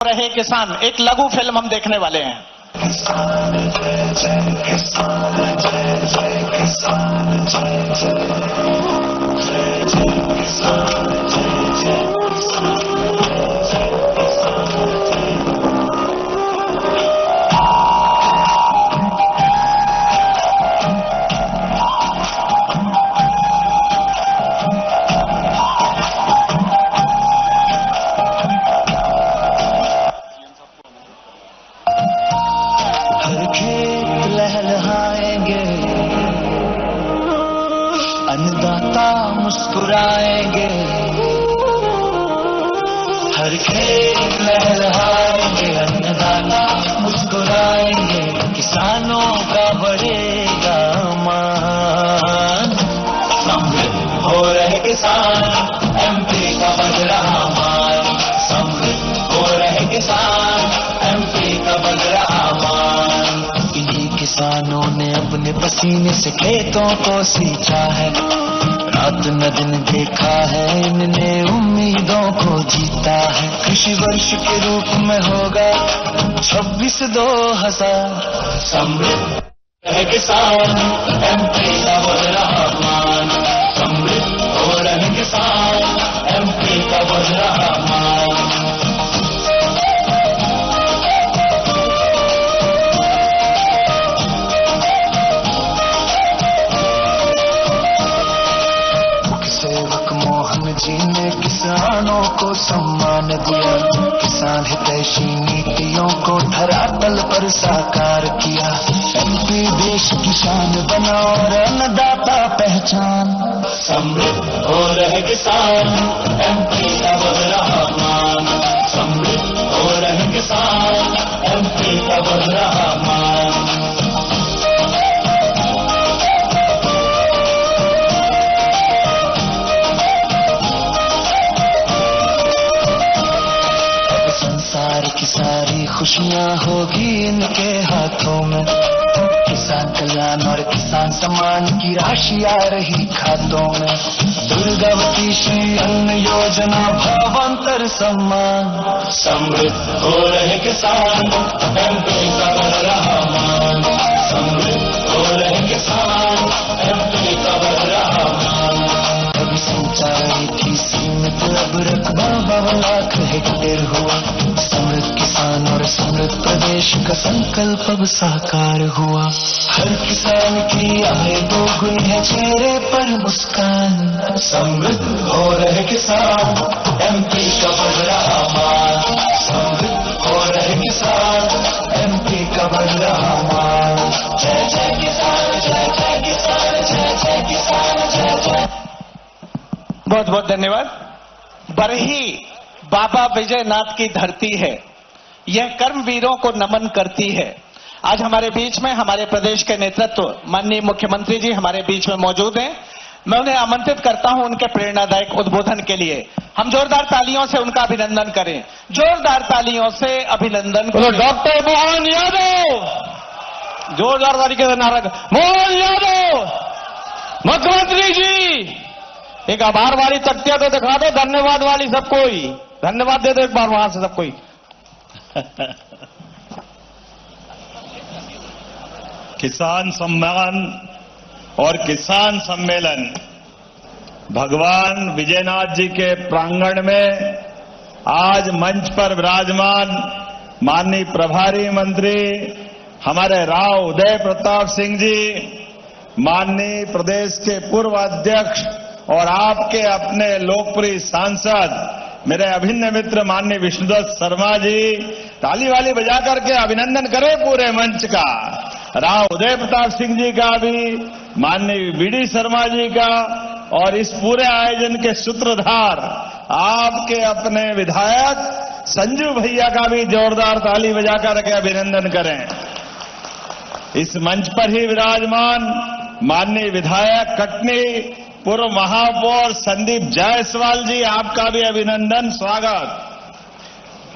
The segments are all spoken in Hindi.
रहे किसान, एक लघु फिल्म हम देखने वाले हैं। किसान जय जय किसान, जय जय किसान, जय जय जय जय किसान, जय जय किसान, अन्नदाता मुस्कुराएंगे, हर खेत लहलहाएंगे, अन्नदाता मुस्कुराएंगे, किसानों का बढ़ेगा मान। समृद्ध हो रहे किसान, एमपी का बढ़ रहा मान। समृद्ध हो रहे किसान, एमपी का बढ़ रहा मान। इन्हीं किसानों ने अपने पसीने से खेतों को सींचा है, रात न दिन देखा है, इनने उम्मीदों को जीता है। कृषि वर्ष के रूप में होगा 26-2000। समृद्ध है किसान, एमपी का बढ़ रहा मान। समृद्ध हो रहे किसान, एमपी का बढ़ रहा मान। जी ने किसानों को सम्मान दिया, किसान हितैषी नीतियों को धरातल पर साकार किया। एमपी देश की शान बना और अन्नदाता पहचान। समृद्ध हो रहे किसान, एमपी का बढ़ रहा मान। समृद्ध हो रहे किसान, एमपी का बढ़ रहा मान। की सारी खुशियाँ होगी इनके हाथों में, किसान कल्याण और किसान सम्मान की राशि आ रही खातों में। दुर्गावती श्री अन्न योजना, भावांतर सम्मान। समृद्ध हो रहे किसान, एमपी का बढ़ रहा मान। समृद्ध हो रहे किसान, एमपी का बढ़ रहा मान। कभी सिंचाई थी सीमित, अब रकबा 12 लाख हेक्टेयर हुआ। समृद्ध किसान और समृद्ध प्रदेश का संकल्प अब साकार हुआ। हर किसान की आय दोगुनी है, चेहरे पर मुस्कान। समृद्ध हो रहे किसान, एमपी का बढ़ रहा मान। समृद्ध हो रहे किसान, एमपी का बढ़ रहा मान। जय जय किसान, जय जय किसान, जय जय किसान, जय जय। बहुत बहुत धन्यवाद। बरही बाबा विजयनाथ की धरती है, यह कर्मवीरों को नमन करती है। आज हमारे बीच में हमारे प्रदेश के नेतृत्व माननीय मुख्यमंत्री जी हमारे बीच में मौजूद हैं। मैं उन्हें आमंत्रित करता हूं उनके प्रेरणादायक उद्बोधन के लिए। हम जोरदार तालियों से उनका अभिनंदन करें, जोरदार तालियों से अभिनंदन करें। डॉक्टर मोहन यादव, जोरदार तरीके से नारा। मोहन यादव मुख्यमंत्री जी, एक आभार वाली तख्तियां तो दिखा दो, धन्यवाद वाली सबको ही धन्यवाद दे दो एक बार वहां से सबको ही। किसान सम्मान और किसान सम्मेलन भगवान विजयनाथ जी के प्रांगण में आज मंच पर विराजमान माननीय प्रभारी मंत्री हमारे राव उदय प्रताप सिंह जी, माननीय प्रदेश के पूर्व अध्यक्ष और आपके अपने लोकप्रिय सांसद मेरे अभिन्न मित्र माननीय विष्णुदत्त शर्मा जी, ताली वाली बजा करके अभिनंदन करें पूरे मंच का। राव उदय प्रताप सिंह जी का भी, माननीय वीडी शर्मा जी का, और इस पूरे आयोजन के सूत्रधार आपके अपने विधायक संजू भैया का भी जोरदार ताली बजा करके अभिनंदन करें। इस मंच पर ही विराजमान माननीय विधायक कटनी पूर्व महापौर संदीप जायसवाल जी, आपका भी अभिनंदन स्वागत।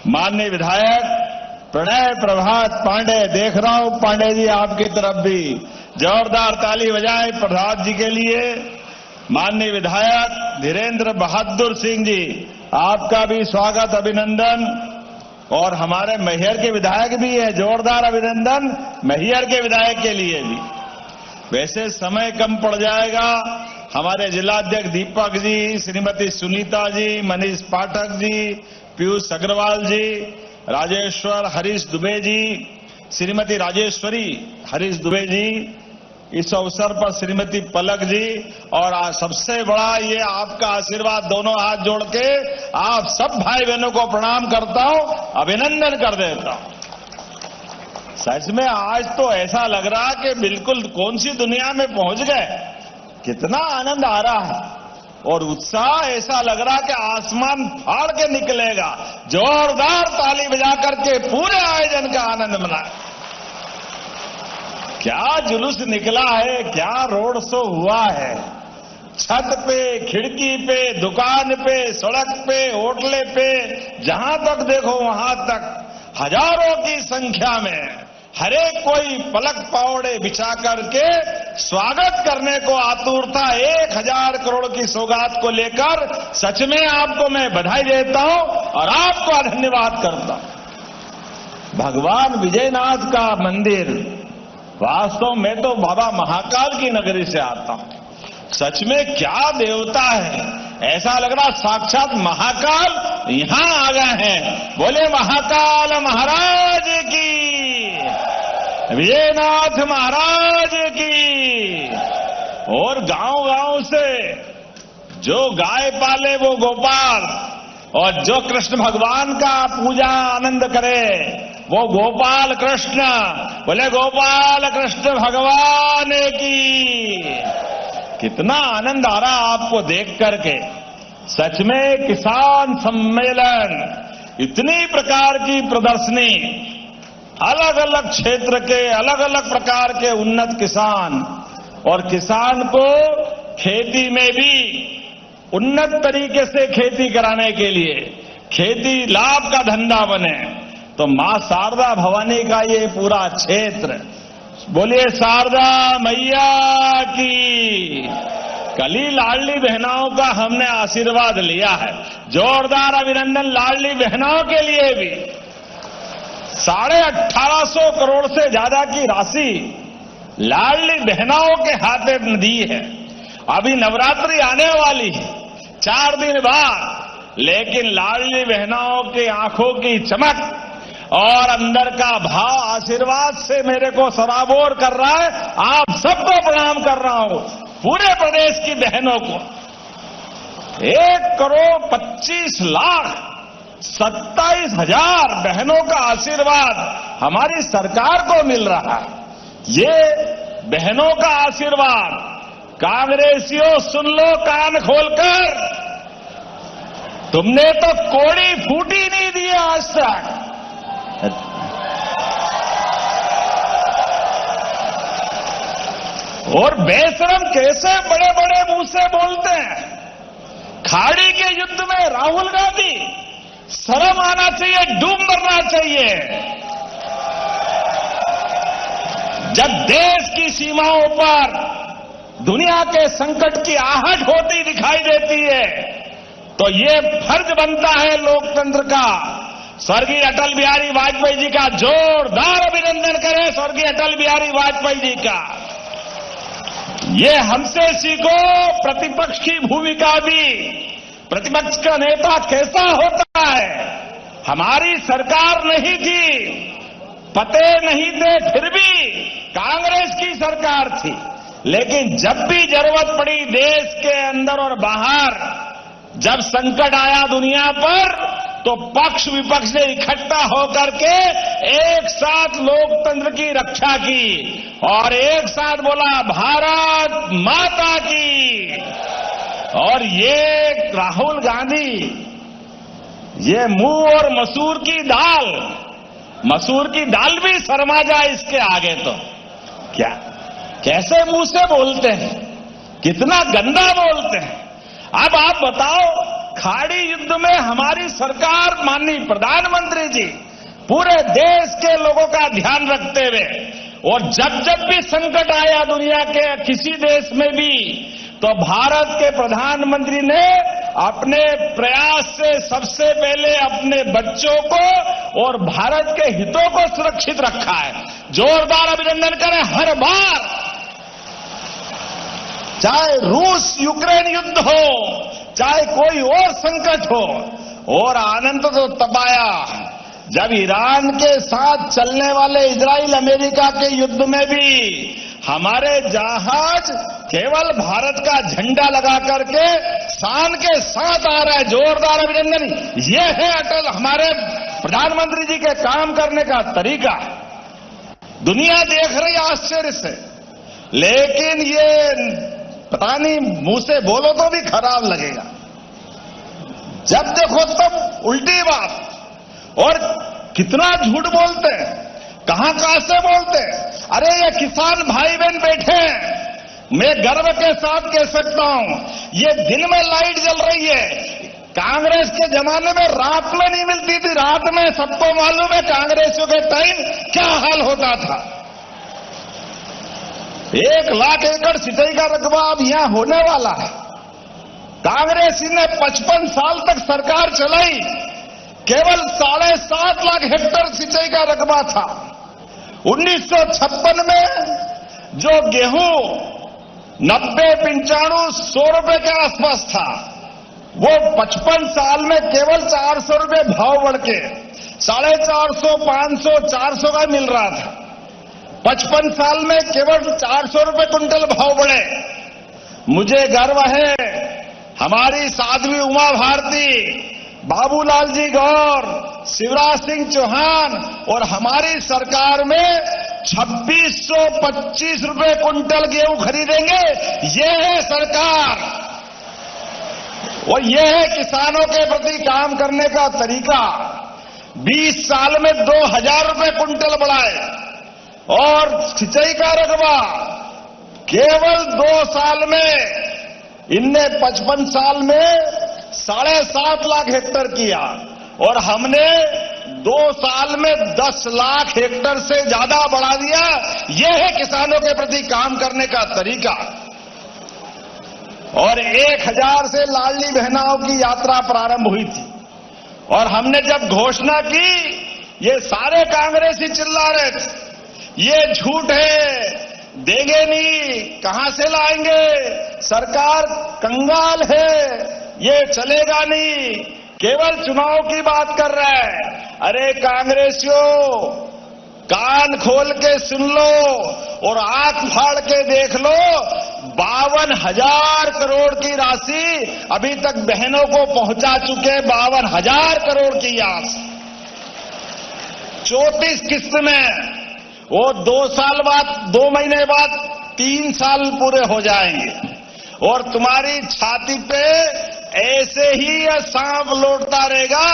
माननीय विधायक प्रणय प्रभात पांडे, देख रहा हूं पांडे जी आपकी तरफ भी जोरदार ताली बजाएं प्रभात जी के लिए। माननीय विधायक धीरेन्द्र बहादुर सिंह जी, आपका भी स्वागत अभिनंदन। और हमारे मैहर के विधायक भी है, जोरदार अभिनंदन मैहर के विधायक के लिए भी। वैसे समय कम पड़ जाएगा, हमारे जिलाध्यक्ष दीपक जी, श्रीमती सुनीता जी, मनीष पाठक जी, पीयूष अग्रवाल जी, राजेश्वर हरीश दुबे जी, श्रीमती राजेश्वरी हरीश दुबे जी, इस अवसर पर श्रीमती पलक जी, और सबसे बड़ा ये आपका आशीर्वाद, दोनों हाथ जोड़ के आप सब भाई बहनों को प्रणाम करता हूं, अभिनंदन कर देता हूं। सच में आज तो ऐसा लग रहा कि बिल्कुल कौन सी दुनिया में पहुंच गए, कितना आनंद आ रहा है और उत्साह ऐसा लग रहा कि आसमान फाड़ के निकलेगा। जोरदार ताली बजा करके पूरे आयोजन का आनंद मनाए। क्या जुलूस निकला है, क्या रोड शो हुआ है, छत पे, खिड़की पे, दुकान पे, सड़क पे, होटले पे, जहां तक देखो वहां तक हजारों की संख्या में हरेक कोई पलक पावड़े बिछा करके स्वागत करने को आतुर था। 1000 करोड़ की सौगात को लेकर सच में आपको मैं बधाई देता हूं और आपको धन्यवाद करता हूं। भगवान विजयनाथ का मंदिर, वास्तव में तो बाबा महाकाल की नगरी से आता हूं, सच में क्या देवता है, ऐसा लग रहा साक्षात महाकाल यहां आ गए हैं। बोले महाकाल महाराज की, विजयनाथ महाराज की। और गांव-गांव से जो गाय पाले वो गोपाल, और जो कृष्ण भगवान का पूजा आनंद करे वो गोपाल कृष्ण। बोले गोपाल कृष्ण भगवान की। कितना आनंद आ रहा आपको देख करके। सच में किसान सम्मेलन, इतनी प्रकार की प्रदर्शनी, अलग अलग क्षेत्र के अलग अलग प्रकार के उन्नत किसान, और किसान को खेती में भी उन्नत तरीके से खेती कराने के लिए, खेती लाभ का धंधा बने, तो मां शारदा भवानी का ये पूरा क्षेत्र, बोलिए शारदा मैया की। कली लाडली बहनाओं का हमने आशीर्वाद लिया है, जोरदार अभिनंदन लाडली बहनाओं के लिए भी। 1850 करोड़ से ज्यादा की राशि लाडली बहनाओं के हाथे दी है। अभी नवरात्रि आने वाली है 4 दिन बाद, लेकिन लाडली बहनाओं की आंखों की चमक और अंदर का भाव आशीर्वाद से मेरे को सराबोर कर रहा है। आप सबको प्रणाम कर रहा हूं, पूरे प्रदेश की बहनों को। 1,25,27,000 बहनों का आशीर्वाद हमारी सरकार को मिल रहा है। ये बहनों का आशीर्वाद, कांग्रेसियों सुन लो कान खोलकर, तुमने तो कोड़ी फूटी नहीं दी आज तक। और बेशरम कैसे बड़े बड़े मुंह से बोलते हैं। खाड़ी के युद्ध में राहुल गांधी, शर्म आना चाहिए, डूब मरना चाहिए। जब देश की सीमाओं पर दुनिया के संकट की आहट होती दिखाई देती है, तो ये फर्ज बनता है लोकतंत्र का। स्वर्गीय अटल बिहारी वाजपेयी जी का जोरदार अभिनंदन करें, स्वर्गीय अटल बिहारी वाजपेयी जी का। ये हमसे सीखो प्रतिपक्ष की भूमिका भी। प्रतिपक्ष का नेता कैसा होता है। हमारी सरकार नहीं थी, पते नहीं थे, फिर भी कांग्रेस की सरकार थी, लेकिन जब भी जरूरत पड़ी देश के अंदर और बाहर, जब संकट आया दुनिया पर, तो पक्ष विपक्ष ने इकट्ठा होकर के एक साथ लोकतंत्र की रक्षा की और एक साथ बोला भारत माता की। और ये राहुल गांधी, ये मूंग और मसूर की दाल भी शर्मा जाए इसके आगे। तो क्या कैसे मुंह से बोलते हैं, कितना गंदा बोलते हैं। अब आप बताओ, खाड़ी युद्ध में हमारी सरकार, माननीय प्रधानमंत्री जी पूरे देश के लोगों का ध्यान रखते हुए, और जब जब भी संकट आया दुनिया के किसी देश में भी, तो भारत के प्रधानमंत्री ने अपने प्रयास से सबसे पहले अपने बच्चों को और भारत के हितों को सुरक्षित रखा है। जोरदार अभिनंदन करें हर बार, चाहे रूस यूक्रेन युद्ध हो, चाहे कोई और संकट हो। और आनंद तो तब आया जब ईरान के साथ चलने वाले इजराइल अमेरिका के युद्ध में भी हमारे जहाज केवल भारत का झंडा लगा करके शान के साथ आ रहा है। जोरदार अभिनंदन। ये है अटल हमारे प्रधानमंत्री जी के काम करने का तरीका। दुनिया देख रही आश्चर्य से, लेकिन ये पता नहीं मुंह से बोलो तो भी खराब लगेगा। जब देखो तब उल्टी बात, और कितना झूठ बोलते हैं, कहां से बोलते हैं। अरे ये किसान भाई बहन बैठे हैं, मैं गर्व के साथ कह सकता हूं, ये दिन में लाइट जल रही है। कांग्रेस के जमाने में रात में नहीं मिलती थी, रात में सबको मालूम है कांग्रेसियों के टाइम क्या हाल होता था। 1 लाख एकड़ सिंचाई का रकबा अब यहां होने वाला है। कांग्रेस ने 55 साल तक सरकार चलाई, केवल 7.5 लाख हेक्टेयर सिंचाई का रकबा था। 1956 में जो गेहूं 90, 95, 100 रुपए के आसपास था, वो 55 साल में केवल 400 रुपए भाव बढ़ के 450, 500, 400 का मिल रहा था। 55 साल में केवल 400 रुपए कुंटल भाव बढ़े। मुझे गर्व है हमारी साध्वी उमा भारती, बाबूलाल जी गौर, शिवराज सिंह चौहान और हमारी सरकार में 2625 रुपए कुंटल गेहूं खरीदेंगे। ये है सरकार और ये है किसानों के प्रति काम करने का तरीका। 20 साल में 2000 रुपए कुंटल बढ़ाए और सिंचाई का रकबा केवल 2 साल में, इनने 55 साल में 7.5 लाख हेक्टेयर किया और हमने 2 साल में 10 लाख हेक्टेयर से ज्यादा बढ़ा दिया। यह है किसानों के प्रति काम करने का तरीका। और 1000 से लाडली बहनाओं की यात्रा प्रारंभ हुई थी और हमने जब घोषणा की, ये सारे कांग्रेसी चिल्ला रहे थे, ये झूठ है, देंगे नहीं, कहां से लाएंगे, सरकार कंगाल है, ये चलेगा नहीं, केवल चुनाव की बात कर रहा है। अरे कांग्रेसियों, कान खोल के सुन लो और आंख फाड़ के देख लो, 52,000 करोड़ की राशि अभी तक बहनों को पहुंचा चुके। 52,000 करोड़ की आस 34 किस्त में, वो 2 साल बाद, 2 महीने बाद 3 साल पूरे हो जाएंगे और तुम्हारी छाती पे ऐसे ही यह सांप लौटता रहेगा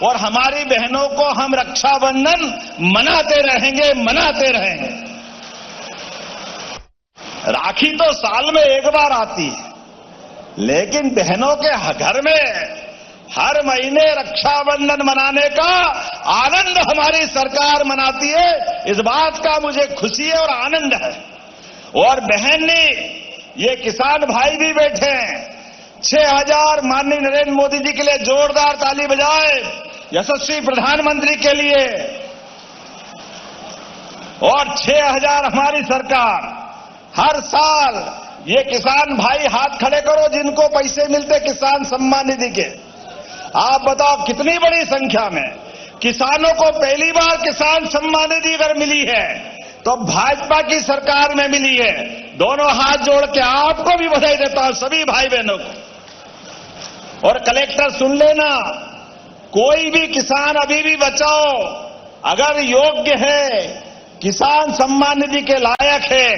और हमारी बहनों को हम रक्षाबंधन मनाते रहेंगे। राखी तो साल में 1 बार आती है, लेकिन बहनों के घर में हर महीने रक्षाबंधन मनाने का आनंद हमारी सरकार मनाती है। इस बात का मुझे खुशी है और आनंद है। और बहन ने, ये किसान भाई भी बैठे हैं, 6000 माननीय नरेंद्र मोदी जी के लिए जोरदार ताली बजाए, यशस्वी प्रधानमंत्री के लिए। और 6000 हमारी सरकार हर साल, ये किसान भाई हाथ खड़े करो जिनको पैसे मिलते किसान सम्मान निधि के। आप बताओ कितनी बड़ी संख्या में किसानों को पहली बार किसान सम्मान निधि अगर मिली है तो भाजपा की सरकार में मिली है। दोनों हाथ जोड़ के आपको भी बधाई देता हूं, सभी भाई बहनों को। और कलेक्टर सुन लेना, कोई भी किसान अभी भी बचाओ, अगर योग्य है, किसान सम्मान निधि के लायक है,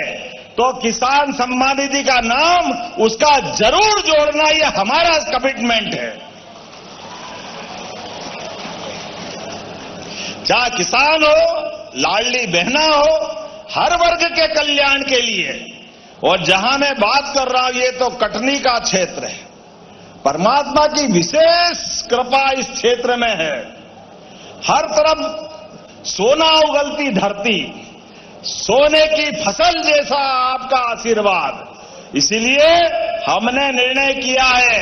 तो किसान सम्मान निधि का नाम उसका जरूर जोड़ना, ये हमारा कमिटमेंट है। चाहे किसान हो, लाडली बहना हो, हर वर्ग के कल्याण के लिए। और जहां मैं बात कर रहा हूं, ये तो कटनी का क्षेत्र है। परमात्मा की विशेष कृपा इस क्षेत्र में है। हर तरफ सोना उगलती धरती, सोने की फसल जैसा आपका आशीर्वाद। इसीलिए हमने निर्णय किया है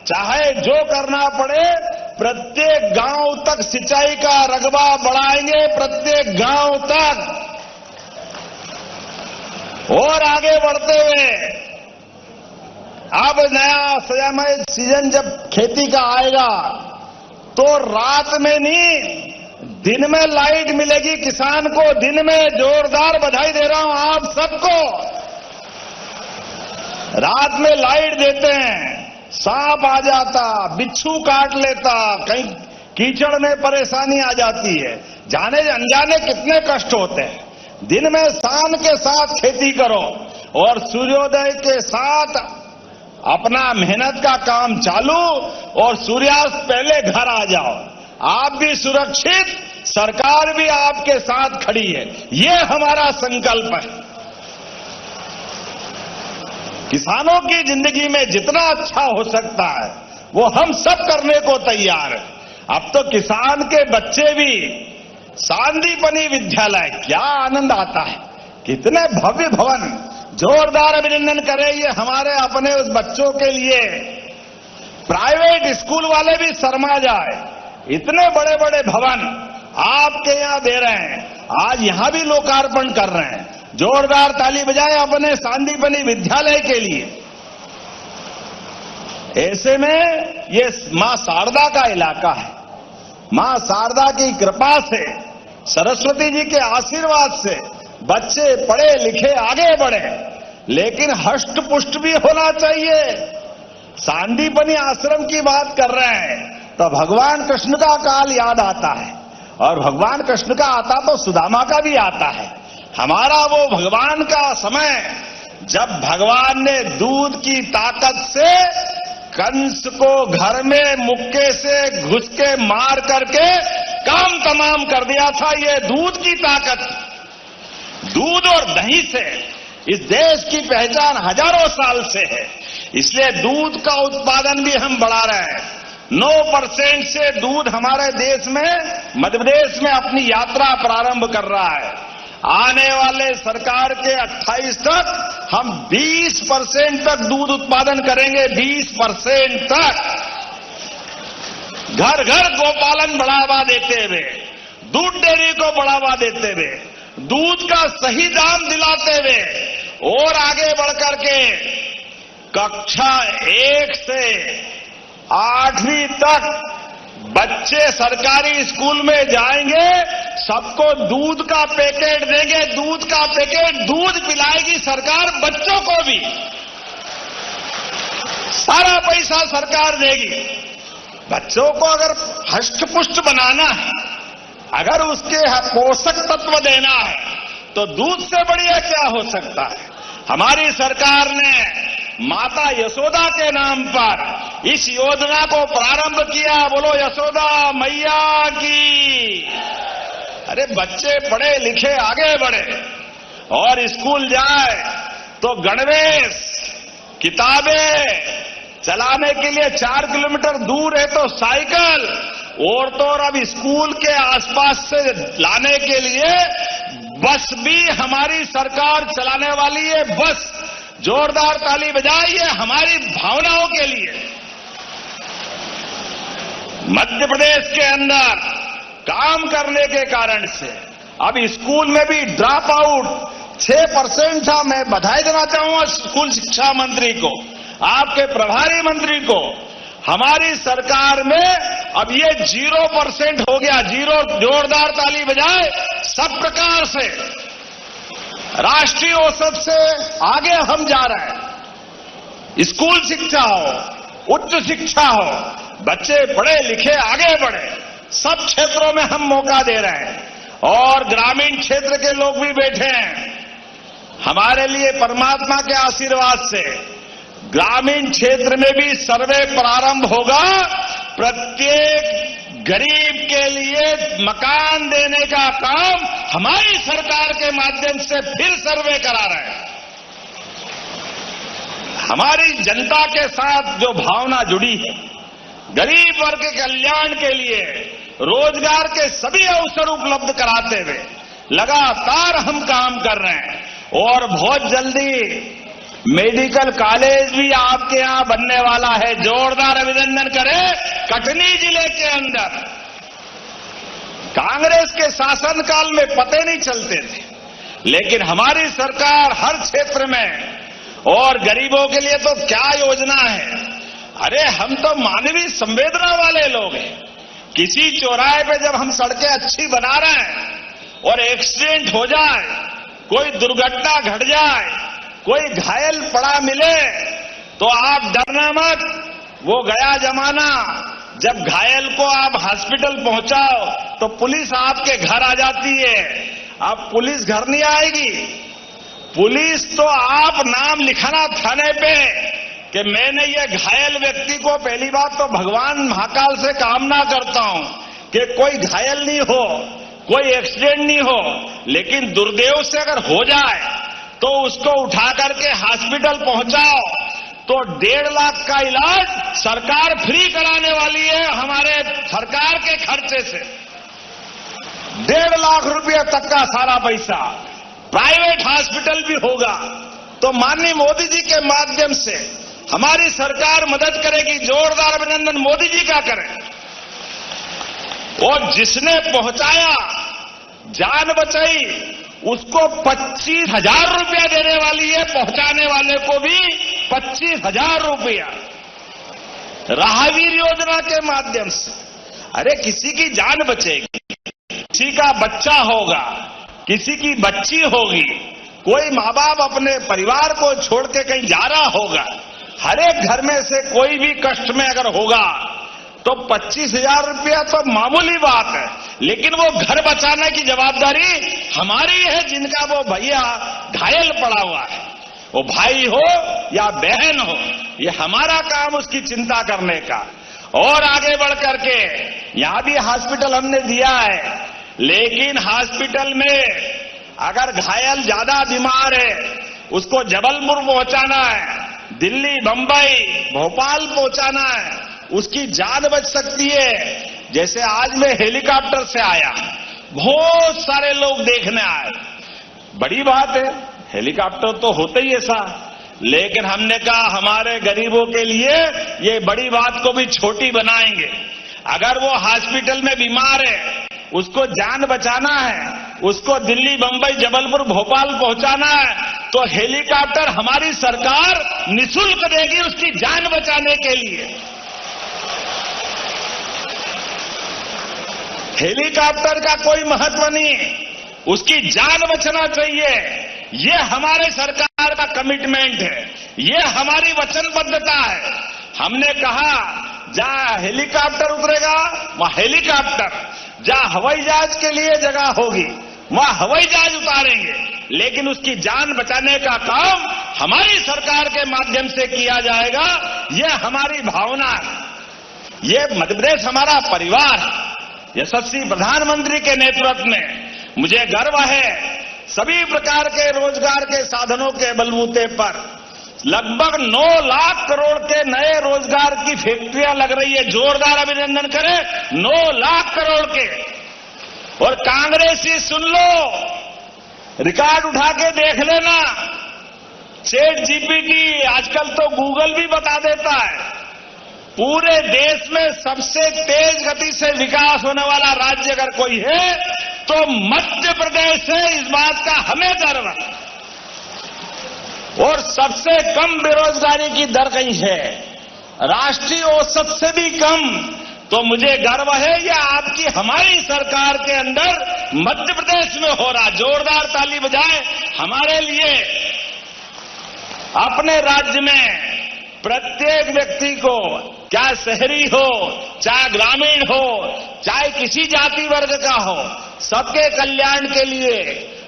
चाहे जो करना पड़े, प्रत्येक गांव तक सिंचाई का रकबा बढ़ाएंगे, प्रत्येक गांव तक। और आगे बढ़ते हुए अब नया समय सीजन जब खेती का आएगा तो रात में नहीं, दिन में लाइट मिलेगी किसान को। दिन में जोरदार बधाई दे रहा हूं आप सबको। रात में लाइट देते हैं, सांप आ जाता, बिच्छू काट लेता, कहीं कीचड़ में परेशानी आ जाती है, जाने अनजाने कितने कष्ट होते हैं। दिन में शान के साथ खेती करो और सूर्योदय के साथ अपना मेहनत का काम चालू, और सूर्यास्त पहले घर आ जाओ। आप भी सुरक्षित, सरकार भी आपके साथ खड़ी है, ये हमारा संकल्प है। किसानों की जिंदगी में जितना अच्छा हो सकता है वो हम सब करने को तैयार है। अब तो किसान के बच्चे भी सांदीपनी विद्यालय, क्या आनंद आता है, कितने भव्य भवन, जोरदार अभिनंदन करें ये हमारे अपने उस बच्चों के लिए। प्राइवेट स्कूल वाले भी शर्मा जाए, इतने बड़े बड़े भवन आपके यहां दे रहे हैं, आज यहां भी लोकार्पण कर रहे हैं। जोरदार ताली बजाएं अपने सांदीपनी विद्यालय के लिए। ऐसे में ये मां शारदा का इलाका है। मां शारदा की कृपा से, सरस्वती जी के आशीर्वाद से बच्चे पढ़े लिखे आगे बढ़े, लेकिन हष्ट पुष्ट भी होना चाहिए। सांदीपनी आश्रम की बात कर रहे हैं तो भगवान कृष्ण का काल याद आता है, और भगवान कृष्ण का आता तो सुदामा का भी आता है। हमारा वो भगवान का समय जब भगवान ने दूध की ताकत से कंस को घर में मुक्के से घुस के मार करके काम तमाम कर दिया था। ये दूध की ताकत, दूध और दही से इस देश की पहचान हजारों साल से है, इसलिए दूध का उत्पादन भी हम बढ़ा रहे हैं। 9% से दूध हमारे देश में, मध्य प्रदेश में अपनी यात्रा प्रारंभ कर रहा है। आने वाले सरकार के 28 तक हम 20% तक दूध उत्पादन करेंगे, 20% तक। घर घर गोपालन बढ़ावा देते हुए, दूध डेयरी को बढ़ावा देते हुए, दूध का सही दाम दिलाते हुए, और आगे बढ़कर के कक्षा 1 से 8वीं तक बच्चे सरकारी स्कूल में जाएंगे, सबको दूध का पैकेट देंगे। दूध का पैकेट, दूध पिलाएगी सरकार बच्चों को भी, सारा पैसा सरकार देगी। बच्चों को अगर हष्ट पुष्ट बनाना है, अगर उसके पोषक तत्व देना है, तो दूध से बढ़िया क्या हो सकता है। हमारी सरकार ने माता यशोदा के नाम पर इस योजना को प्रारंभ किया। बोलो यशोदा मैया की। अरे बच्चे पढ़े लिखे आगे बढ़े और स्कूल जाए तो गणवेश, किताबें चलाने के लिए 4 किलोमीटर दूर है तो साइकिल, और तो और अब स्कूल के आसपास से लाने के लिए बस भी हमारी सरकार चलाने वाली है। बस, जोरदार ताली बजाइए हमारी भावनाओं के लिए। मध्य प्रदेश के अंदर काम करने के कारण से अब स्कूल में भी ड्रॉप आउट 6% था। मैं बधाई देना चाहूंगा स्कूल शिक्षा मंत्री को, आपके प्रभारी मंत्री को। हमारी सरकार में अब ये 0% हो गया, 0। जोरदार ताली बजाए। सब प्रकार से राष्ट्रीय औसत से आगे हम जा रहे हैं। स्कूल शिक्षा हो, उच्च शिक्षा हो, बच्चे पढ़े लिखे आगे बढ़े, सब क्षेत्रों में हम मौका दे रहे हैं। और ग्रामीण क्षेत्र के लोग भी बैठे हैं। हमारे लिए परमात्मा के आशीर्वाद से ग्रामीण क्षेत्र में भी सर्वे प्रारंभ होगा। प्रत्येक गरीब के लिए मकान देने का काम हमारी सरकार के माध्यम से फिर सर्वे करा रहे हैं। हमारी जनता के साथ जो भावना जुड़ी है, गरीब वर्ग के कल्याण के लिए रोजगार के सभी अवसर उपलब्ध कराते हुए लगातार हम काम कर रहे हैं। और बहुत जल्दी मेडिकल कॉलेज भी आपके यहां बनने वाला है। जोरदार अभिनंदन करें। कटनी जिले के अंदर कांग्रेस के शासनकाल में पते नहीं चलते थे, लेकिन हमारी सरकार हर क्षेत्र में, और गरीबों के लिए तो क्या योजना है। अरे हम तो मानवीय संवेदना वाले लोग हैं। किसी चौराहे पे जब हम सड़कें अच्छी बना रहे हैं और एक्सीडेंट हो जाए, कोई दुर्घटना घट जाए, कोई घायल पड़ा मिले, तो आप डरना मत। वो गया जमाना जब घायल को आप हॉस्पिटल पहुंचाओ तो पुलिस आपके घर आ जाती है। अब पुलिस घर नहीं आएगी, पुलिस तो आप नाम लिखाना थाने पे कि मैंने ये घायल व्यक्ति को, पहली बात तो भगवान महाकाल से कामना करता हूं कि कोई घायल नहीं हो, कोई एक्सीडेंट नहीं हो, लेकिन दुर्दैव से अगर हो जाए तो उसको उठा करके हॉस्पिटल पहुंचाओ तो 1.5 लाख का इलाज सरकार फ्री कराने वाली है। हमारे सरकार के खर्चे से 1.5 लाख रुपए तक का सारा पैसा प्राइवेट हॉस्पिटल भी होगा। तो माननीय मोदी जी के माध्यम से हमारी सरकार मदद करेगी। जोरदार अभिनंदन मोदी जी का करें। और जिसने पहुंचाया, जान बचाई, उसको 25,000 रुपया देने वाली है। पहुंचाने वाले को भी 25,000 रुपया राहवीर योजना के माध्यम से। अरे किसी की जान बचेगी, किसी का बच्चा होगा, किसी की बच्ची होगी, कोई माँ बाप अपने परिवार को छोड़ के कहीं जा रहा होगा, हर एक घर में से कोई भी कष्ट में अगर होगा तो 25,000 रुपया तो मामूली बात है, लेकिन वो घर बचाने की जवाबदारी हमारी है। जिनका वो भैया घायल पड़ा हुआ है, वो भाई हो या बहन हो, ये हमारा काम उसकी चिंता करने का। और आगे बढ़ करके यहां भी हॉस्पिटल हमने दिया है, लेकिन हॉस्पिटल में अगर घायल ज्यादा बीमार है, उसको जबलपुर पहुंचाना है, दिल्ली, बंबई, भोपाल पहुंचाना है, उसकी जान बच सकती है। जैसे आज मैं हेलीकॉप्टर से आया, बहुत सारे लोग देखने आए, बड़ी बात है, हेलीकॉप्टर तो होते ही ऐसा, लेकिन हमने कहा हमारे गरीबों के लिए ये बड़ी बात को भी छोटी बनाएंगे। अगर वो हॉस्पिटल में बीमार है, उसको जान बचाना है, उसको दिल्ली, बंबई, जबलपुर, भोपाल पहुंचाना है, तो हेलीकॉप्टर हमारी सरकार निःशुल्क देगी उसकी जान बचाने के लिए। हेलीकॉप्टर का कोई महत्व नहीं, उसकी जान बचना चाहिए। ये हमारे सरकार का कमिटमेंट है, ये हमारी वचनबद्धता है। हमने कहा जहां हेलीकॉप्टर उतरेगा वहां हेलीकॉप्टर, जहां हवाई जहाज के लिए जगह होगी वहां हवाई जहाज उतारेंगे, लेकिन उसकी जान बचाने का काम हमारी सरकार के माध्यम से किया जाएगा। ये हमारी भावना है, ये मध्य प्रदेश हमारा परिवार है। यशस्वी प्रधानमंत्री के नेतृत्व में मुझे गर्व है, सभी प्रकार के रोजगार के साधनों के बलबूते पर लगभग 9 लाख करोड़ के नए रोजगार की फैक्ट्रियां लग रही है। जोरदार अभिनंदन करें। 9 लाख करोड़ के। और कांग्रेसी सुन लो, रिकॉर्ड उठा के देख लेना, ChatGPT आजकल तो गूगल भी बता देता है, पूरे देश में सबसे तेज गति से विकास होने वाला राज्य अगर कोई है तो मध्य प्रदेश है। इस बात का हमें गर्व है। और सबसे कम बेरोजगारी की दर कहीं है, राष्ट्रीय औसत से भी कम। तो मुझे गर्व है यह आपकी हमारी सरकार के अंदर मध्य प्रदेश में हो रहा। जोरदार ताली बजाएं हमारे लिए। अपने राज्य में प्रत्येक व्यक्ति को, चाहे शहरी हो, चाहे ग्रामीण हो, चाहे किसी जाति वर्ग का हो, सबके कल्याण के लिए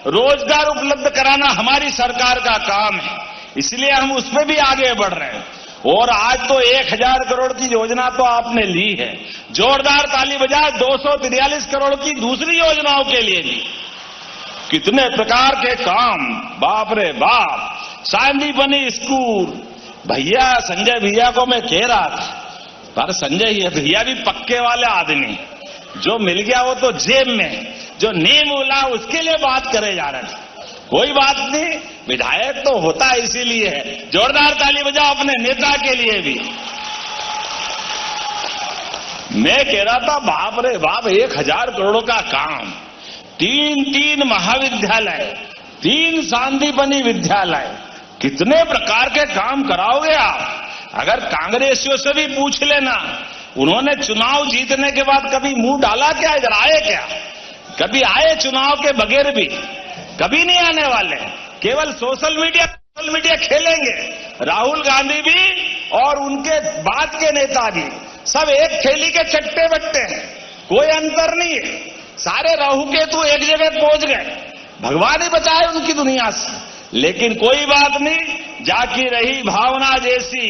रोजगार उपलब्ध कराना हमारी सरकार का काम है। इसलिए हम उसमें भी आगे बढ़ रहे हैं। और आज तो 1,000 करोड़ की योजना तो आपने ली है। जोरदार ताली बजाए 243 करोड़ की दूसरी योजनाओं के लिए ली। कितने प्रकार के काम, बाप रे बाप। सांदीपनी स्कूल, भैया संजय भैया को मैं कह रहा था, पर संजय भैया भी पक्के वाले आदमी, जो मिल गया वो तो जेब में, जो नहीं मिला उसके लिए बात करे जा रहे थे। कोई बात नहीं, विधायक तो होता इसीलिए है। जोरदार ताली बजाओ अपने नेता के लिए भी। मैं कह रहा था बाप रे बाप, 1000 करोड़ का काम, 3 महाविद्यालय, 3 सांदीपनी विद्यालय, कितने प्रकार के काम कराओगे आप। अगर कांग्रेसियों से भी पूछ लेना, उन्होंने चुनाव जीतने के बाद कभी मुंह डाला क्या, इधर आए क्या? कभी आए चुनाव के बगैर भी? कभी नहीं आने वाले। केवल सोशल मीडिया खेलेंगे। राहुल गांधी भी और उनके बाद के नेता भी सब एक थैली के चट्टे बट्टे हैं, कोई अंतर नहीं है। सारे राहु केतु एक जगह पहुंच गए, भगवान ही बचाए उनकी दुनिया से। लेकिन कोई बात नहीं, जाकी रही भावना जैसी,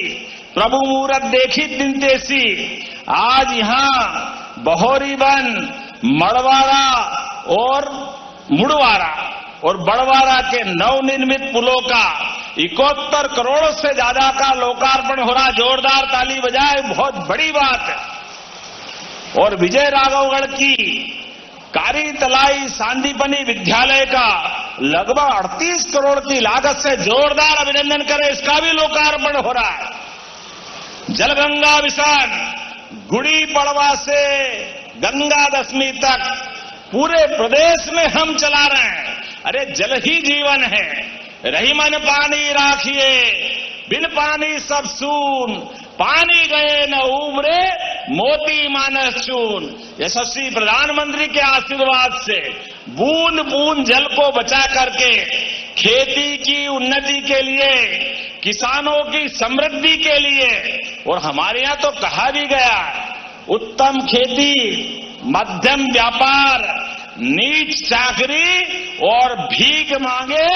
प्रभु मूरत देखी दिन तेसी। आज यहां बहोरीबन, मड़वाड़ा और मुड़वाड़ा और बड़वाड़ा के नवनिर्मित पुलों का 71 करोड़ से ज्यादा का लोकार्पण हो रहा। जोरदार ताली बजाए, बहुत बड़ी बात है। और विजय राघवगढ़ की कारी तलाई सांदीपनी विद्यालय का लगभग 38 करोड़ की लागत से जोरदार अभिनंदन करें, इसका भी लोकार्पण हो रहा है। जलगंगा मिशन गुड़ी पड़वा से गंगा दशमी तक पूरे प्रदेश में हम चला रहे हैं। अरे जल ही जीवन है, रही मन पानी राखिए, बिन पानी सब सून, पानी गए न उबरे, मोती मानस चून। यशस्वी प्रधानमंत्री के आशीर्वाद से बूंद बूंद जल को बचा करके खेती की उन्नति के लिए, किसानों की समृद्धि के लिए, और हमारे यहां तो कहा भी गया, उत्तम खेती, मध्यम व्यापार, नीच चाकरी और भीख मांगे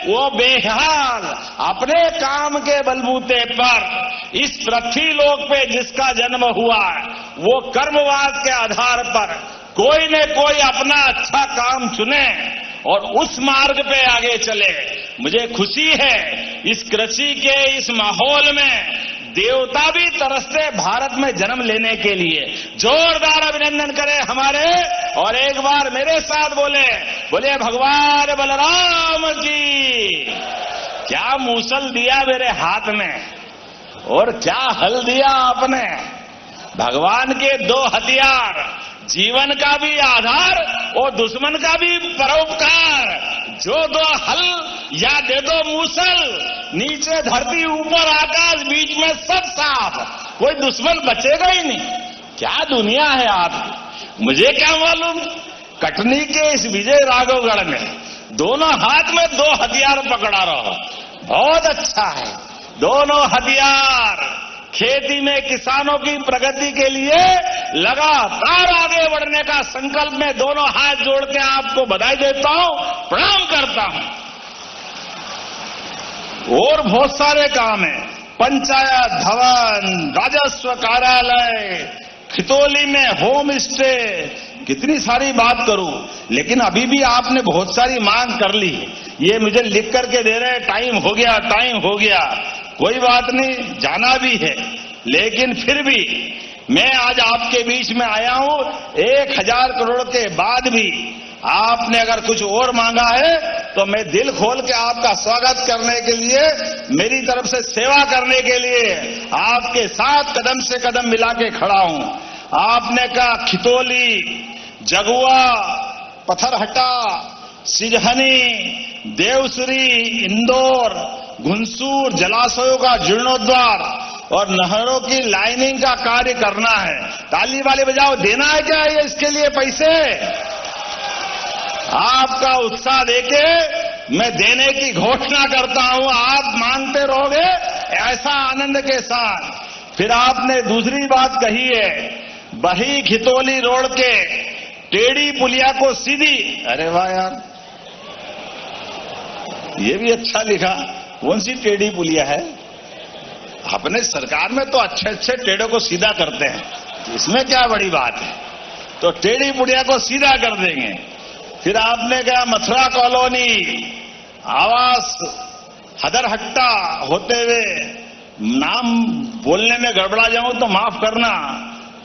वो बेहाल। अपने काम के बलबूते पर इस पृथ्वी लोक पे जिसका जन्म हुआ, वो कर्मवाद के आधार पर कोई न कोई अपना अच्छा काम चुने और उस मार्ग पे आगे चले। मुझे खुशी है इस कृषि के इस माहौल में देवता भी तरसते भारत में जन्म लेने के लिए। जोरदार अभिनंदन करें हमारे, और एक बार मेरे साथ बोले भगवान बलराम की। क्या मूसल दिया मेरे हाथ में और क्या हल दिया आपने। भगवान के 2 हथियार, जीवन का भी आधार और दुश्मन का भी परोपकार। जो 2 हल या दे दो मूसल, नीचे धरती ऊपर आकाश, बीच में सब साफ, कोई दुश्मन बचेगा ही नहीं। क्या दुनिया है आपकी, मुझे क्या मालूम। कटनी के इस विजय राघवगढ़ में दोनों हाथ में 2 हथियार पकड़ा रहो, बहुत अच्छा है। दोनों हथियार खेती में किसानों की प्रगति के लिए लगातार आगे बढ़ने का संकल्प में दोनों हाथ जोड़ के आपको बधाई देता हूं, प्रणाम करता हूं। और बहुत सारे काम हैं, पंचायत भवन, राजस्व कार्यालय, खितौली में होम स्टे, कितनी सारी बात करूं, लेकिन अभी भी आपने बहुत सारी मांग कर ली। ये मुझे लिख करके दे रहे, टाइम हो गया। कोई बात नहीं, जाना भी है, लेकिन फिर भी मैं आज आपके बीच में आया हूं। 1000 करोड़ के बाद भी आपने अगर कुछ और मांगा है तो मैं दिल खोल के आपका स्वागत करने के लिए, मेरी तरफ से सेवा करने के लिए आपके साथ कदम से कदम मिला के खड़ा हूं। आपने कहा खितौली, जगुआ, पत्थरहट्टा, सिजहनी, देवसुरी, इंदौर, घुंसूर जलाशयों का जीर्णोद्धार और नहरों की लाइनिंग का कार्य करना है। ताली वाले बजाओ, देना है क्या ये इसके लिए पैसे? आपका उत्साह देके मैं देने की घोषणा करता हूं। आप मांगते रहोगे ऐसा आनंद के साथ। फिर आपने दूसरी बात कही है, बही खितौली रोड के टेढ़ी पुलिया को सीधी। अरे वाह यार, ये भी अच्छा लिखा। कौन सी टेढ़ी पुलिया है? अपने सरकार में तो अच्छे अच्छे टेढ़ों को सीधा करते हैं, इसमें क्या बड़ी बात है। तो टेढ़ी पुलिया को सीधा कर देंगे। फिर आपने कहा मथुरा कॉलोनी, आवास हदरहट्टा होते हुए, नाम बोलने में गड़बड़ा जाऊं तो माफ करना,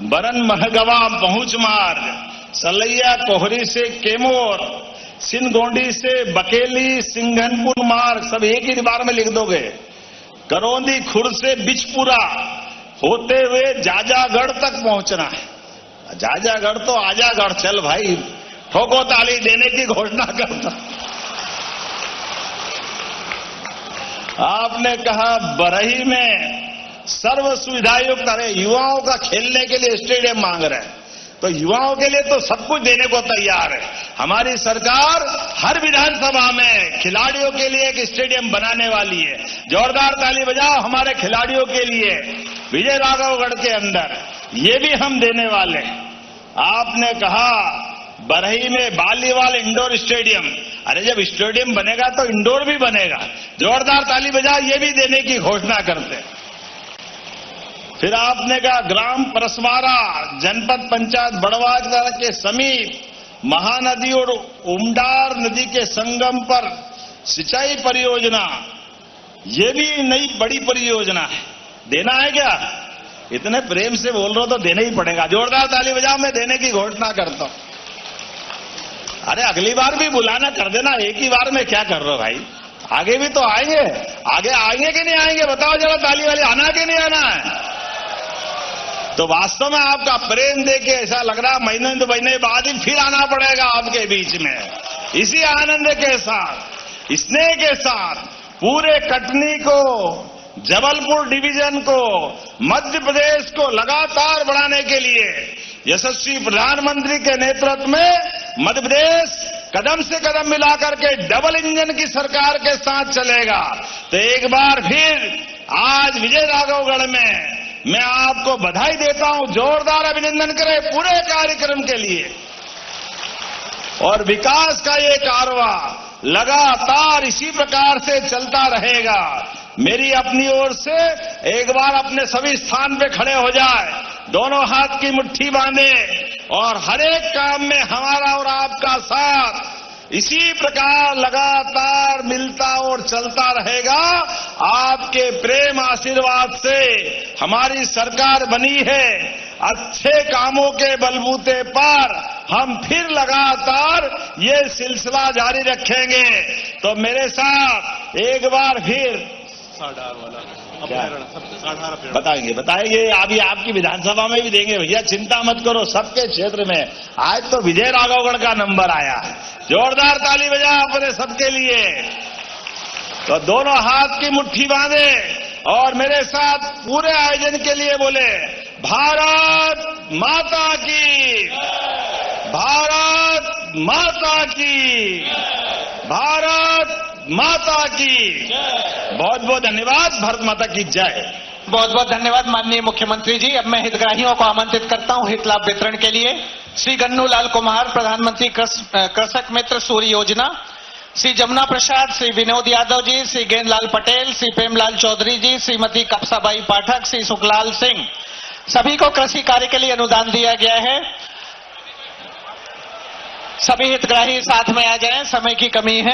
बरन महगवा पहुंच मार्ग, सलैया कोहरी से केमोर, सिनगोंडी से बकेली सिंघनपुर मार्ग सब एक ही बार में लिख दोगे। करौंदी खुर्द से बिचपुरा होते हुए जाजागढ़ तक पहुंचना है। जाजागढ़ तो आजागढ़, चल भाई ठोको ताली देने की घोषणा करता। आपने कहा बरही में सर्व सुविधायुक्त, अरे युवाओं का खेलने के लिए स्टेडियम मांग रहे हैं, तो युवाओं के लिए तो सब कुछ देने को तैयार है। हमारी सरकार हर विधानसभा में खिलाड़ियों के लिए एक स्टेडियम बनाने वाली है। जोरदार ताली बजाओ हमारे खिलाड़ियों के लिए। विजय राघवगढ़ के अंदर ये भी हम देने वाले हैं। आपने कहा बरही में बालीवाल इंडोर स्टेडियम, अरे जब स्टेडियम बनेगा तो इंडोर भी बनेगा। जोरदार ताली बजाओ, ये भी देने की घोषणा करते हैं। फिर आपने कहा ग्राम परसवारा जनपद पंचायत बड़वाजा के समीप महानदी और उमडार नदी के संगम पर सिंचाई परियोजना, ये भी नई बड़ी परियोजना है। देना है क्या? इतने प्रेम से बोल रहे हो तो देना ही पड़ेगा। जोरदार ताली बजाओ, मैं देने की घोषणा करता हूं। अरे अगली बार भी बुलाना कर देना, एक ही बार में क्या कर रहे हो भाई? आगे भी तो आएंगे, आगे आएंगे कि नहीं आएंगे बताओ जरा, ताली वाली आना कि नहीं आना है? तो वास्तव में आपका प्रेम देके ऐसा लग रहा महीने दो महीने बाद ही फिर आना पड़ेगा आपके बीच में। इसी आनंद के साथ, स्नेह के साथ पूरे कटनी को, जबलपुर डिवीजन को, मध्य प्रदेश को लगातार बढ़ाने के लिए यशस्वी प्रधानमंत्री के नेतृत्व में मध्य प्रदेश कदम से कदम मिलाकर के डबल इंजन की सरकार के साथ चलेगा। तो एक बार फिर आज विजय राघवगढ़ में मैं आपको बधाई देता हूं, जोरदार अभिनंदन करें पूरे कार्यक्रम के लिए। और विकास का ये कारवां लगातार इसी प्रकार से चलता रहेगा। मेरी अपनी ओर से एक बार अपने सभी स्थान पे खड़े हो जाए, दोनों हाथ की मुट्ठी बांधे और हर एक काम में हमारा और आपका साथ इसी प्रकार लगातार मिलता और चलता रहेगा। आपके प्रेम आशीर्वाद से हमारी सरकार बनी है। अच्छे कामों के बलबूते पर हम फिर लगातार ये सिलसिला जारी रखेंगे। तो मेरे साथ एक बार फिर बताएंगे अभी आपकी विधानसभा में भी देंगे भैया, चिंता मत करो। सबके क्षेत्र में आज तो विजय राघवगढ़ का नंबर आया है। जोरदार ताली बजा अपने सबके लिए। तो दोनों हाथ की मुट्ठी बांधे और मेरे साथ पूरे आयोजन के लिए बोले भारत माता की, भारत माता की, भारत माता की। बहुत बहुत धन्यवाद। भारत माता की जय। बहुत बहुत धन्यवाद माननीय मुख्यमंत्री जी। अब मैं हितग्राहियों को आमंत्रित करता हूं हित लाभ वितरण के लिए। श्री गन्नू लाल कुमार, प्रधानमंत्री कृषक मित्र सूर्य योजना, श्री जमुना प्रसाद, श्री विनोद यादव जी, श्री गेंदलाल पटेल, श्री प्रेमलाल चौधरी जी, श्रीमती कपसाबाई पाठक, श्री सुखलाल सिंह, सभी को कृषि कार्य के लिए अनुदान दिया गया है। सभी हितग्राही साथ में आ जाएं, समय की कमी है।